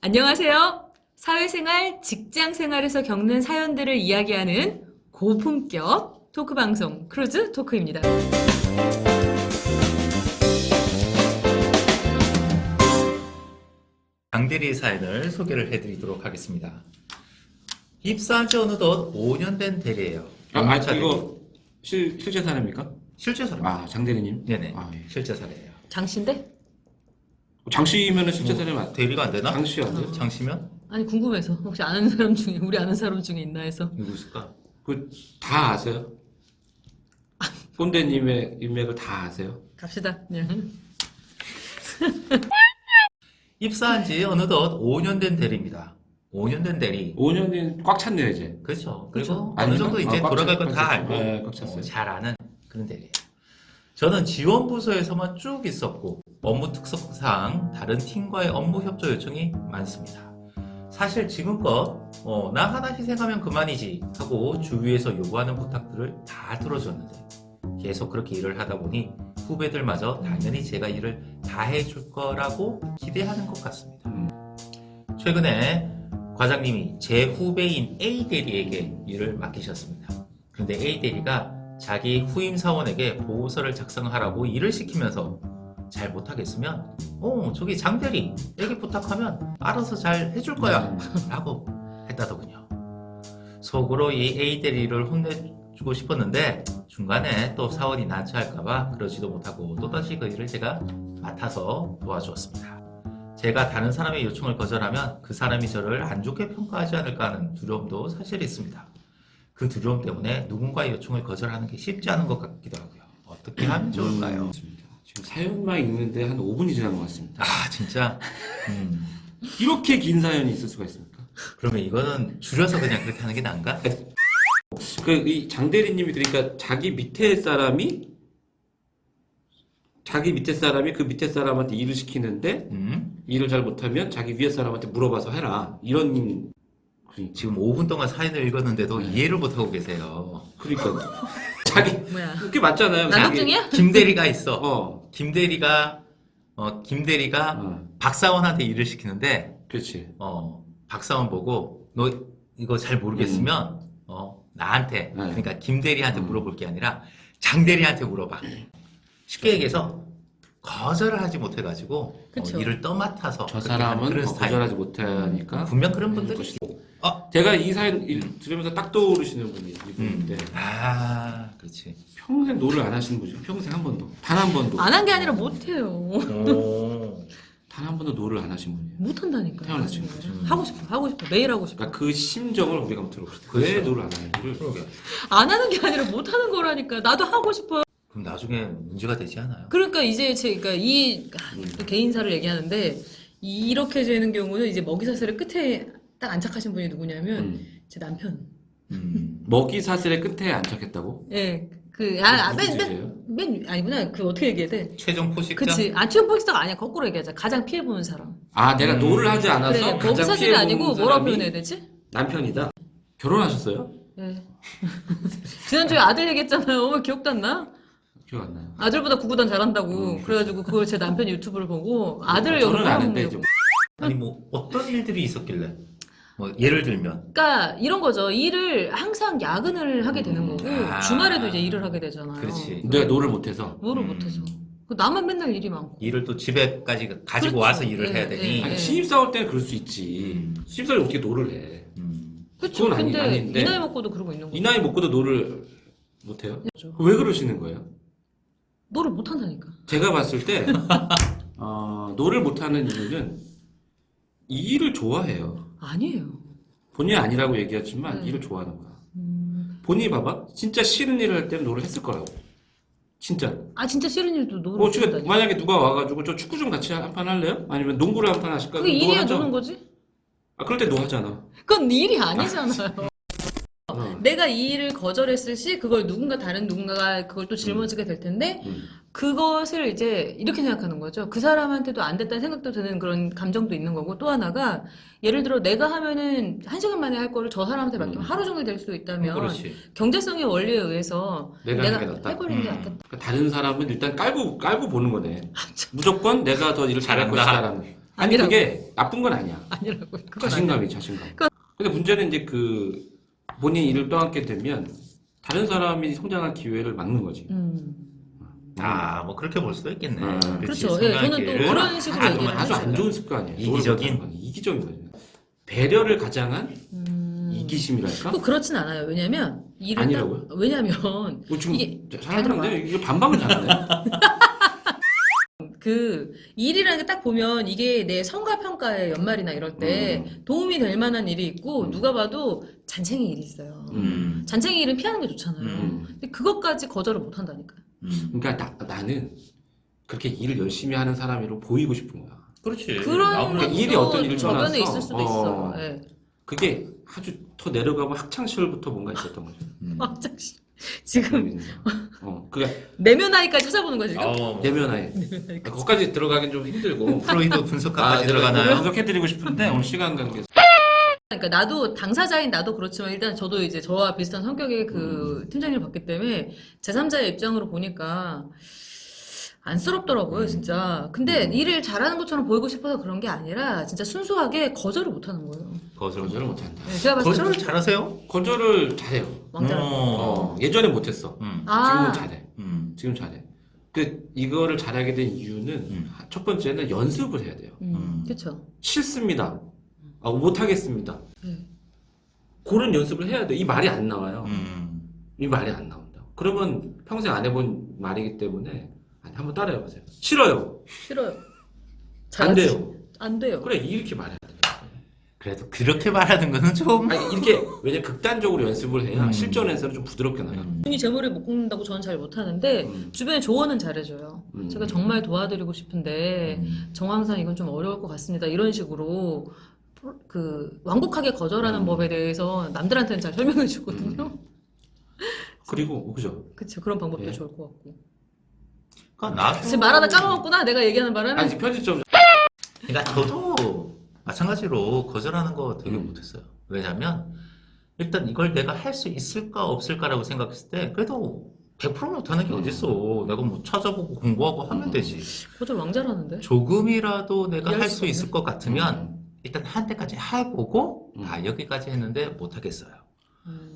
안녕하세요. 사회생활, 직장생활에서 겪는 사연들을 이야기하는 고품격 토크 방송 크루즈 토크입니다. 장대리 사연을 소개를 해드리도록 하겠습니다. 입사한 지 어느덧 5년 된 대리예요. 이거 실제 사례입니까? 실제 사람. 아, 장대리님? 네네. 예. 실제 사례예요. 장씨인데? 장씨면은 실제 사례 맞 대리가 안 되나? 장씨 안 돼요? 장씨면? 아니 궁금해서 혹시 아는 사람 중에 우리 아는 사람 중에 있나 해서. 누구 있을까? 다 아세요? 꼰대님의 인맥을 다 아세요? 갑시다. 그냥. 입사한 지 어느덧 5년 된 대리입니다. 5년 된 대리. 5년이 꽉 찼네요, 이제. 그렇죠. 그리고 그렇죠. 어느 정도 이제 꽉 돌아갈 찼- 건 꽉 다 찼어요. 알고 네, 꽉 찼어요. 잘 아는 그런 대리예요. 저는 지원부서에서만 쭉 있었고 업무 특성상 다른 팀과의 업무 협조 요청이 많습니다. 사실 지금껏 나 하나 희생하면 그만이지 하고 주위에서 요구하는 부탁들을 다 들어줬는데 계속 그렇게 일을 하다 보니 후배들마저 당연히 제가 일을 다 해줄 거라고 기대하는 것 같습니다. 최근에 과장님이 제 후배인 A 대리에게 일을 맡기셨습니다. 그런데 A 대리가 자기 후임 사원에게 보고서를 작성하라고 일을 시키면서 잘 못하겠으면 저기 장 대리에게 부탁하면 알아서 잘 해줄 거야 라고 했다더군요. 속으로 이 A 대리를 혼내주고 싶었는데 중간에 또 사원이 난처할까봐 그러지도 못하고 또다시 그 일을 제가 맡아서 도와주었습니다. 제가 다른 사람의 요청을 거절하면 그 사람이 저를 안 좋게 평가하지 않을까 하는 두려움도 사실 있습니다. 그 두려움 때문에 누군가의 요청을 거절하는 게 쉽지 않은 것 같기도 하고요. 어떻게 하면 좋을까요? 지금 사연만 읽는데 한 5분이 지난 것 같습니다. 아 진짜? 이렇게 긴 사연이 있을 수가 있습니까? 그러면 이거는 줄여서 그냥 그렇게 하는 게 나은가? 이 장대리님이 그러니까 자기 밑에 사람이 그 밑에 사람한테 일을 시키는데 일을 잘 못하면 자기 위에 사람한테 물어봐서 해라. 이런 지금 5분 동안 사연을 읽었는데도 이해를 못하고 계세요. 그러니까 자기 뭐야? 그게 맞잖아요. 난독증이야? 김대리가 있어. 어, 김대리가 박사원한테 일을 시키는데 그렇지. 박사원 보고 너 이거 잘 모르겠으면 나한테 그러니까 김대리한테 물어볼 게 아니라 장대리한테 물어봐. 쉽게 얘기해서 거절을 하지 못해가지고 그쵸. 일을 떠맡아서 저 그렇게 하는 사람은 그런 스타일. 거절하지 못하니까 분명 그런 분들이 있어. 제가 이 사연 들으면서 딱 떠오르시는 분이 이분인데 그렇지. 평생 노를 안 하시는 분이죠. 평생 한 번도 단 한 번도 안 한 게 아니라 못해요. 단 한 번도 노를 안 하신 분이에요. 못한다니까. 태어난 친구죠. 하고 싶어. 매일 하고 싶어. 그러니까 그 심정을 우리가 한번 들어봅시다. 그렇죠. 왜 노를 안 하는지를. 안 하는 게 아니라 못하는 거라니까. 나도 하고 싶어요. 그럼 나중에 문제가 되지 않아요? 그러니까 이제 제가 또 개인사를 얘기하는데 이렇게 되는 경우는 이제 먹이사슬의 끝에 딱 안착하신 분이 누구냐면 제 남편. 먹이 사슬의 끝에 안착했다고? 예, 무슨 뜻이에요? 아니구나. 그 어떻게 얘기해야 돼? 최종 포식자? 그치. 최종 포식자가 아니야. 거꾸로 얘기하자. 가장 피해보는 사람. 내가 노를 하지 않아서 그래, 가장 먹이사슬이 피해 아니고 보는 뭐라고 사람이 표현해야 되지? 남편이다. 결혼하셨어요? 예. 지난주에 아들 얘기했잖아요. 기억도 안 나? 기억 안 나요. 아들보다 구구단 잘한다고. 그래가지고 그걸 제 남편 유튜브를 보고 아들을 저는 연구하는 아는데 거예요. 이제 아니 뭐 어떤 일들이 있었길래? 뭐 예를 들면 그러니까 이런 거죠. 일을 항상 야근을 하게 되는 거고 주말에도 이제 일을 하게 되잖아요. 그렇지. 내가 노를 못해서. 뭐를 못해서. 나만 맨날 일이 많고. 일을 또 집에까지 가지고 그렇죠. 와서 일을 예, 해야 되니 예, 아니 예. 신입사원 때는 그럴 수 있지. 신입사원이 어떻게 노를 해? 그렇죠. 그건 근데 아닌데. 이 나이 먹고도 그러고 있는 거죠. 이 나이 먹고도 노를 못해요? 그렇죠. 왜 그러시는 거예요? 너를 못한다니까. 제가 봤을 때 노를 못하는 이유는 이 일을 좋아해요. 아니에요. 본인이 아니라고 얘기하지만 일을 좋아하는 거야. 본인이 봐봐. 진짜 싫은 일을 할 때는 노를 했을 거라고. 진짜. 진짜 싫은 일도 너를 지금 못한다니까. 만약에 누가 와가지고 저 축구 좀 같이 한 판 할래요? 아니면 농구를 한 판 하실까요? 그게 일이야 하죠. 노는 거지? 그럴 때 노 하잖아. 그건 네 일이 아니잖아요. 내가 이 일을 거절했을 시 그걸 다른 누군가가 그걸 또 짊어지게 될 텐데 그것을 이제 이렇게 생각하는 거죠. 그 사람한테도 안 됐다는 생각도 드는 그런 감정도 있는 거고 또 하나가 예를 들어 내가 하면은 1시간 만에 할 거를 저 사람한테 맡기면 하루 종일 될 수도 있다면 그렇지. 경제성의 원리에 의해서 내가 하는 게 낫다. 해버리는 게 낫겠다. 그러니까 다른 사람은 일단 깔고 보는 거네. 무조건 내가 더 일을 잘할 잘한다. 것이다라는. 아니 아니라고. 그게 나쁜 건 아니야. 아니라고. 그건 자신감이 자신감. 근데 문제는 이제 그 본인 일을 떠안게 되면 다른 사람이 성장할 기회를 막는 거지. 아, 뭐 그렇게 볼 수도 있겠네. 그치, 그렇죠. 예, 저는 또 성장기를 그런 식으로 아주, 얘기를 아주 안 했어요. 좋은 습관이에요. 이기적인? 이기적인 거죠. 배려를 가장한 이기심이랄까? 꼭 그렇진 않아요. 왜냐면 일을 아니라고요? 왜냐면 지금 이게 잘하는데 이게 반박을 잘하네. 그 일이라는 게 딱 보면 이게 내 성과 평가의 연말이나 이럴 때 도움이 될 만한 일이 있고 누가 봐도 잔챙이 일이 있어요. 잔챙이 일은 피하는 게 좋잖아요. 근데 그것까지 거절을 못 한다니까요. 그러니까 나는 그렇게 일을 열심히 하는 사람으로 보이고 싶은 거야. 그렇지. 그런 아무래도 그러니까 일이 어떤 일을 저변에 떠나서, 있을 수도 있어. 예. 그게 아주 더 내려가면 학창 시절부터 뭔가 있었던 거죠. 갑자기 지금 그게 내면 아이까지 찾아보는 거지 지금. 내면화에 거기까지 들어가긴 좀 힘들고 프로이드 분석까지 내가 들어가나요? 분석해드리고 싶은데 오늘 시간 관계에서 그러니까 나도 당사자인 나도 그렇지만 일단 저도 이제 저와 비슷한 성격의 그 팀장님을 봤기 때문에 제3자의 입장으로 보니까 안쓰럽더라고요, 진짜. 근데 일을 잘하는 것처럼 보이고 싶어서 그런 게 아니라 진짜 순수하게 거절을 못 하는 거예요. 거절을 못한다. 네, 제가 봤을 때 거절을 잘하세요? 거절을 잘해요. 왕자라고. 예전에 못했어. 아. 지금은 잘해. 지금 잘해. 이거를 잘하게 된 이유는 첫 번째는 연습을 해야 돼요. 그렇죠. 싫습니다. 못하겠습니다. 그런 연습을 해야 돼. 이 말이 안 나와요. 이 말이 안 나온다. 그러면 평생 안 해본 말이기 때문에 한번 따라해보세요. 싫어요. 싫어요. 안 잘하지. 돼요. 안 돼요. 그래 이렇게 말해야 돼. 그래도 그렇게 말하는 거는 좀. 아니 이렇게 왜냐 극단적으로 연습을 해야 실전에서는 좀 부드럽게 나가. 본인이 제 머리를 못 굽는다고 저는 잘 못하는데 주변에 조언은 잘해줘요. 제가 정말 도와드리고 싶은데 정황상 이건 좀 어려울 것 같습니다. 이런 식으로 그 완곡하게 거절하는 법에 대해서 남들한테는 잘 설명해 주거든요. 그리고 그죠? 그쵸. 그런 방법도 예. 좋을 것 같고. 그러니까 나도. 지금 말하다 까먹었구나. 내가 얘기하는 바람에. 아니 편집점 그러니까 저도 마찬가지로 거절하는 거 되게 못했어요. 왜냐면 일단 이걸 내가 할 수 있을까 없을까라고 생각했을 때 그래도 100% 못하는 게 어딨어. 내가 뭐 찾아보고 공부하고 하면 되지. 거절 왕자라는데. 조금이라도 내가 이해할 할 수 수 있을 없네. 것 같으면 일단 한 때까지 해보고 여기까지 했는데 못하겠어요.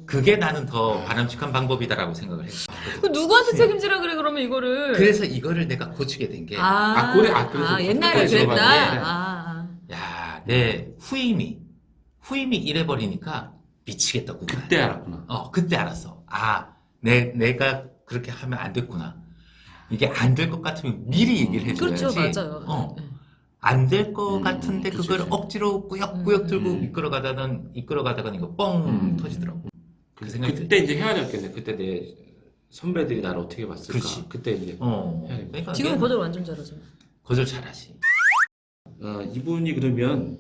그게 나는 더 바람직한 방법이다라고 생각을 했어. 그 누구한테 책임지라 그래 그러면 이거를. 그래서 이거를 내가 고치게 된 게 그래서 옛날에 그때 그랬다. 들어봤는데. 야, 내 후임이 이래버리니까 미치겠다고. 그때 알았구나. 그때 알았어. 내가 그렇게 하면 안 됐구나. 이게 안 될 것 같으면 미리 얘기를 해줘야지. 그렇죠, 맞아요. 안 될 것 같은데 그치, 그걸 그치. 억지로 꾸역꾸역 들고 이끌어가다가 이거 뻥 터지더라고. 그 생각이 그때 이제 해야 될겠네. 그때 내 선배들이 나를 어떻게 봤을까. 그렇지. 그때 이제 그러니까 지금 얘는 거절 완전 잘하잖아. 거절 잘하지. 이분이 그러면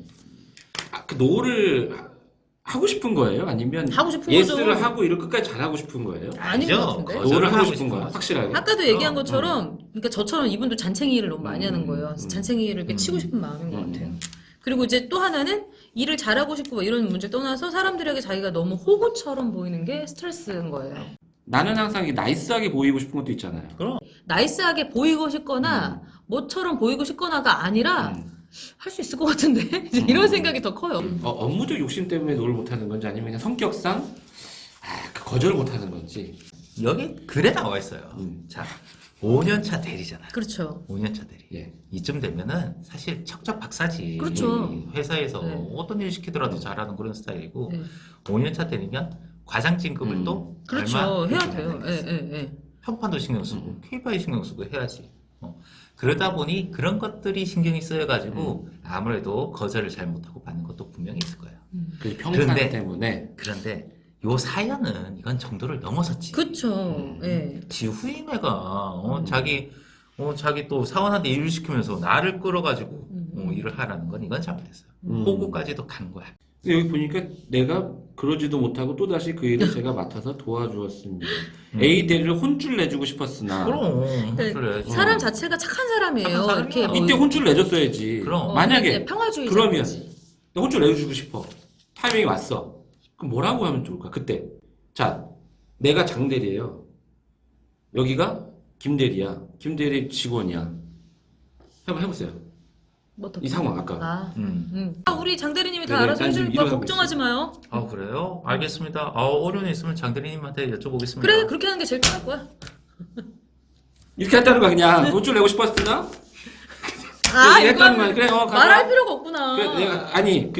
그 노를 하고 싶은 거예요? 아니면 하고 싶은 예스를 거죠. 하고 일을 끝까지 잘하고 싶은 거예요? 아닌 것 같은데? 거절을 노를 하고 하고 싶은 싶은 거야? 거지. 확실하게? 아까도 얘기한 것처럼, 그러니까 저처럼 이분도 잔챙이 일을 너무 많이 하는 거예요. 음. 잔챙이 일을 이렇게 치고 싶은 마음인 것 같아요. 그리고 이제 또 하나는 일을 잘하고 싶고 뭐 이런 문제 떠나서 사람들에게 자기가 너무 호구처럼 보이는 게 스트레스인 거예요. 나는 항상 이게 나이스하게 보이고 싶은 것도 있잖아요. 그럼 나이스하게 보이고 싶거나 뭐처럼 보이고 싶거나가 아니라 할 수 있을 것 같은데 이제 이런 생각이 더 커요. 업무적 욕심 때문에 노를 못하는 건지 아니면 그냥 성격상 그 거절을 못하는 건지. 여기 글에 나와 있어요. 자, 5년차 대리잖아. 그렇죠. 5년차 대리. 예. 이쯤 되면은 사실 척척 박사지. 그렇죠. 이 회사에서 네. 어떤 일 시키더라도 잘하는 그런 스타일이고 네. 5년차 되면 과장 진급을 또 그렇죠. 얼마 해야 그렇게 돼요. 안 하겠어. 예. 평판도 신경 쓰고 KPI 신경 쓰고 해야지. 그러다 보니 그런 것들이 신경이 쓰여가지고 아무래도 거절을 잘 못하고 받는 것도 분명히 있을 거예요. 그 평판 그런데- 때문에. 그런데 요 사연은 이건 정도를 넘어섰지. 그렇죠. 예. 지 후임애가 자기 또 사원한테 일을 시키면서 나를 끌어가지고 일을 하라는 건 이건 잘못했어요. 호구까지도 간 거야. 근데 여기 보니까 내가 그러지도 못하고 또다시 그 일을 제가 맡아서 도와주었습니다. A 대리를 혼쭐 내주고 싶었으나 그럼 네, 그래. 사람 자체가 착한 사람이에요. 착한 사람이야. 이렇게 뭐 이때 혼쭐 내줬어야지. 그럼. 만약에 이제 평화주의자 그러면 나 혼쭐 내주고 싶어. 타이밍이 왔어. 그럼 뭐라고 하면 좋을까? 그때 자 내가 장대리예요. 여기가 김대리야. 김대리 직원이야. 한번 해보세요. 뭐 이 상황 아까. 우리 장 대리님이 다 네네, 알아서 난 해줄 지금 거야. 일어나고 걱정하지 마요. 아 그래요? 알겠습니다. 어려운 일 있으면 장 대리님한테 여쭤보겠습니다. 그래, 그렇게 하는 게 제일 편할 거야. 이렇게 한다는 거야 그냥. 돈줄 내고 싶었으나? 이거 했다는 거야. 그래 가져와. 말할 필요가 없구나. 그래 내가 아니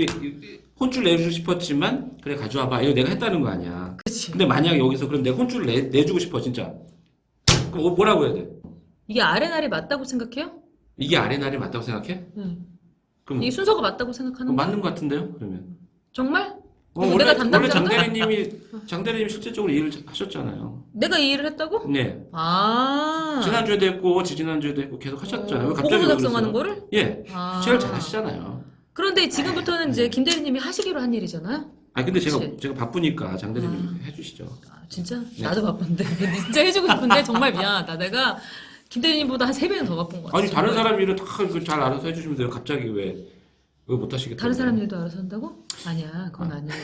혼줄 내주고 싶었지만 그래 가져와봐. 이거 내가 했다는 거 아니야. 그치. 근데 만약에 여기서 그럼 내가 혼줄을 내주고 싶어 진짜. 그럼 뭐라고 해야 돼? 이게 아레날이 맞다고 생각해요? 이게 아레날이 맞다고 생각해? 그럼 이 순서가 맞다고 생각하는 거야? 맞는 거 같은데요? 그러면. 정말? 원래 내가 담당자인가? 장 대리님이 실질적으로 일을 하셨잖아요. 내가 이 일을 했다고? 네. 아. 지난주에도 했고 지지난주에도 했고 계속 하셨잖아요. 왜 갑자기 보고서 왜 작성하는 그러세요? 거를? 예. 아. 제일 잘하시잖아요. 그런데 지금부터는 이제 김 대리님이 하시기로 한 일이잖아요? 근데 그치? 제가 바쁘니까 장 대리님 해주시죠. 진짜? 네. 나도 바쁜데. 진짜 해주고 싶은데 정말 미안하다. 내가 김 대리님보다 한 3배는 더 바쁜 것 같아. 아니 다른 사람 일은 다 잘 알아서 해주시면 돼요. 갑자기 왜 못 하시겠다고? 다른 사람 일도 알아서 한다고? 아니야, 그건 아니에요.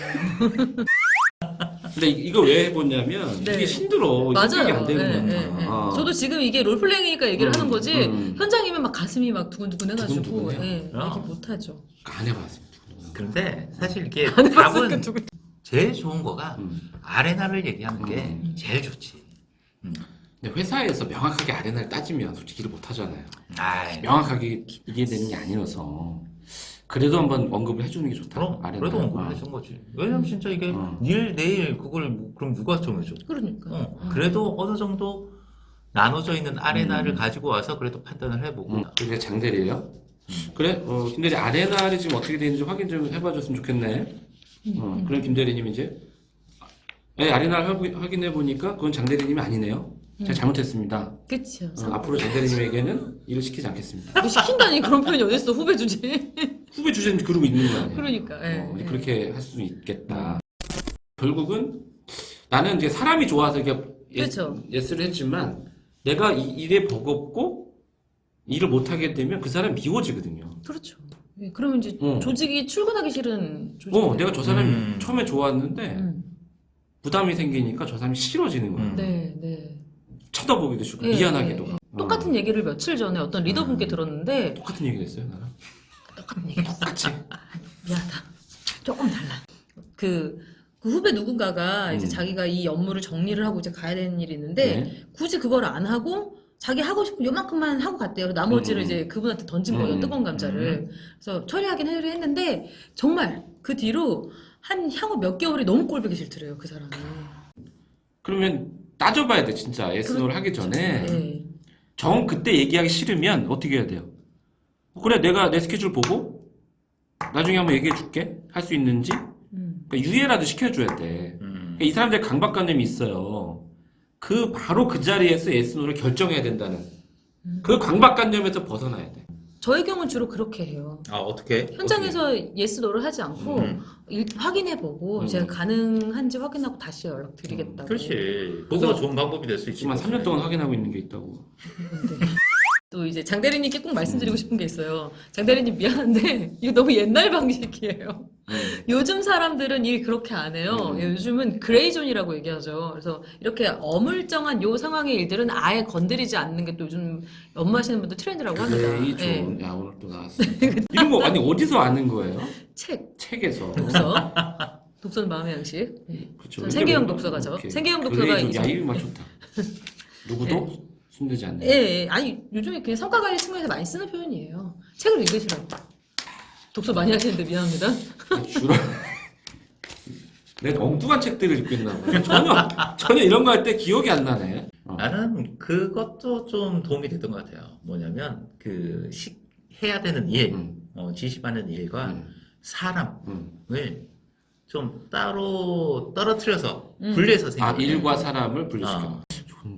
근데 이거 왜 해보냐면 네. 이게 힘들어. 성격이 안 되는 거야. 저도 지금 이게 롤플레잉이니까 얘기를 하는 거지 현장이면 막 가슴이 막 두근두근 해가지고 두근두근해? 얘기 못하죠. 안 해봤어요. 그런데 사실 이게 안 해봤으니까 답은 두근. 제일 좋은 거가 아레나를 얘기하는 게 제일 좋지. 근데 회사에서 명확하게 아레나를 따지면 솔직히 일을 못 하잖아요. 아이, 명확하게 이게 되는 게 아니라서 그래도 한번 언급을 해주는 게 좋다. 그럼 아레나. 그래도 언급을 해준 거지. 왜냐면 진짜 이게 내일 그걸 그럼 누가 정해줘? 그러니까. 그래도 어느 정도 나눠져 있는 아레나를 가지고 와서 그래도 판단을 해보고. 그게 장대리예요? 그래? 김대리 아레나를 지금 어떻게 되는지 확인 좀 해봐줬으면 좋겠네. 그럼 김대리님 이제 아레나를 확인해 보니까 그건 장대리님이 아니네요. 제가 잘못했습니다. 그쵸. 앞으로 장대리님에게는 일을 시키지 않겠습니다. 뭐 시킨다니 그런 표현이 어딨어. 후배 주제. 후배 주제는 그러고 있는 거 아니에요? 그러니까. 이제 그렇게 할 수 있겠다. 결국은 나는 이제 사람이 좋아서 이렇게 그렇죠. 예스를 했지만 내가 이 일에 버겁고 일을 못하게 되면 그 사람 미워지거든요. 그렇죠. 그러면 이제 조직이 출근하기 싫은 조직. 내가 저 사람이 처음에 좋았는데 부담이 생기니까 저 사람이 싫어지는 거야. 네. 쳐다보기도 싫고 미안하기도 하고. 똑같은 얘기를 며칠 전에 어떤 리더분께 들었는데 똑같은 얘기 했어요 나랑. 똑같은 얘기. 똑같이. 미안하다. 조금 달라. 그 후배 누군가가 이제 자기가 이 업무를 정리를 하고 이제 가야 되는 일이 있는데 굳이 그걸 안 하고 자기 하고 싶은 요만큼만 하고 갔대요. 나머지를 이제 그분한테 던진 거예요. 뜨거운 감자를. 그래서 처리하긴 했는데 정말 그 뒤로 향후 몇 개월이 너무 꼴보기 싫더래요. 그 사람이. 그러면 따져봐야 돼 진짜 예스노를 하기 전에. 네. 정 그때 얘기하기 싫으면 어떻게 해야 돼요? 그래 내가 내 스케줄 보고 나중에 한번 얘기해 줄게. 할 수 있는지. 그러니까 유예라도 시켜줘야 돼. 그러니까 이 사람들 강박관념이 있어요. 바로 그 자리에서 예스노를 결정해야 된다는 그 강박관념에서 벗어나야 돼. 저의 경우는 주로 그렇게 해요. 어떻게? 현장에서 예스 노를 하지 않고 확인해보고 제가 가능한지 확인하고 다시 연락드리겠다고. 그렇지. 그거 좋은 방법이 될 수 있지. 지금 한 3년 동안 확인하고 있는 게 있다고. 또 이제 장 대리님께 꼭 말씀드리고 싶은 게 있어요. 장 대리님 미안한데 이거 너무 옛날 방식이에요. 요즘 사람들은 일 그렇게 안 해요. 요즘은 그레이존이라고 얘기하죠. 그래서 이렇게 어물쩡한 요 상황의 일들은 아예 건드리지 않는 게 또 요즘 업무하시는 분들 트렌드라고 합니다. 그레이존. 야 오늘 또 나왔어. 이런 거 아니 어디서 아는 거예요? 책, 책에서. 독서. 독서는 마음의 양식. 그렇죠. 생계형 독서가죠. 생계형 독서가 야 이거 좋다. 누구도 숨기지 않는. 예. 아니 요즘에 그냥 성과 관리 측면에서 많이 쓰는 표현이에요. 책을 읽으시라고. 독서 많이 하시는데 미안합니다. 주로 내가 엉뚱한 책들을 읽고 있나 봐. 전혀 이런 거 할 때 기억이 안 나네. 나는 그것도 좀 도움이 됐던 것 같아요. 뭐냐면 해야 되는 일, 지시받는 일과 사람을 좀 따로 떨어뜨려서 분리해서 생각해. 일과 사람을 분리시켜.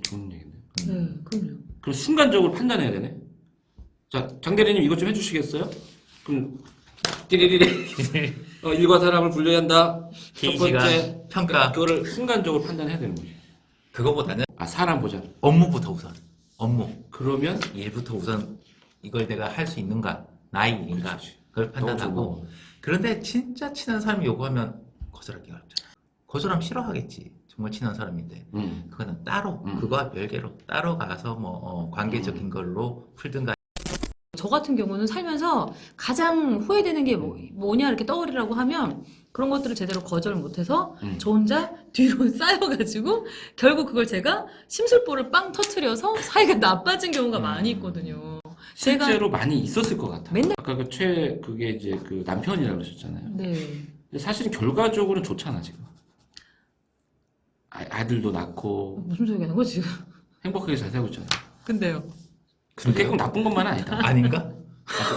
좋은 얘기네. 네, 그럼요. 그럼 순간적으로 판단해야 되네. 자, 장 대리님 이것 좀 해주시겠어요? 그럼 띠리리리 일과 사람을 분류해야 한다. 첫 번째 평가. 그거를 순간적으로 판단해야 되는 거지. 그거보다는 사람 보자. 업무부터 우선. 업무. 그러면 일부터 우선 이걸 내가 할 수 있는가, 나의 일인가 그렇지. 그걸 판단하고. 그런데 진짜 친한 사람이 요구하면 거절하기 어렵잖아. 거절하면 싫어하겠지. 정말 친한 사람인데 그거는 따로 그거와 별개로 따로 가서 뭐 관계적인 걸로 풀든가 저 같은 경우는 살면서 가장 후회되는 게 뭐냐 이렇게 떠올리라고 하면 그런 것들을 제대로 거절을 못해서 저 혼자 뒤로 쌓여가지고 결국 그걸 제가 심술보를 빵 터트려서 사이가 나빠진 경우가 많이 있거든요. 실제로 많이 있었을 것 같아요. 맨날- 아까 그게 이제 그 남편이라고 그러셨잖아요. 네. 근데 사실은 결과적으로는 좋잖아 지금. 아들도 낳고 무슨 소리 하는 거야 지금? 행복하게 잘 살고 있잖아. 근데요. 그게 꼭 나쁜 것만은 아니다. 아닌가?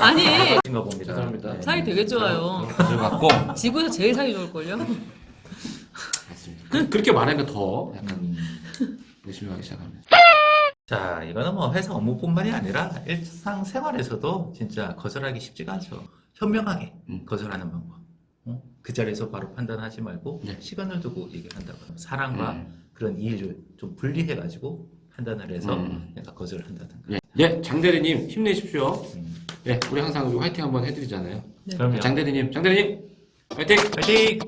아니 인가 봅니다. 죄송합니다. 네. 사이 되게 좋아요. 들어갔고 지구에서 제일 사이 좋을걸요? 맞습니다. 그렇게 말하니까 더 약간 열심히 하기 시작합니다. 자, 이거는 뭐 회사 업무뿐만이 아니라 일상생활에서도 진짜 거절하기 쉽지가 않죠. 현명하게 거절하는 방법. 그 자리에서 바로 판단하지 말고 네. 시간을 두고 얘기한다고. 사랑과 그런 일을 좀 분리해가지고 판단을 해서 내가 거절을 한다든가. 예, 장대리님 힘내십시오. 예, 우리 항상 화이팅 한번 해드리잖아요. 네. 그럼요. 장대리님 화이팅! 파이팅!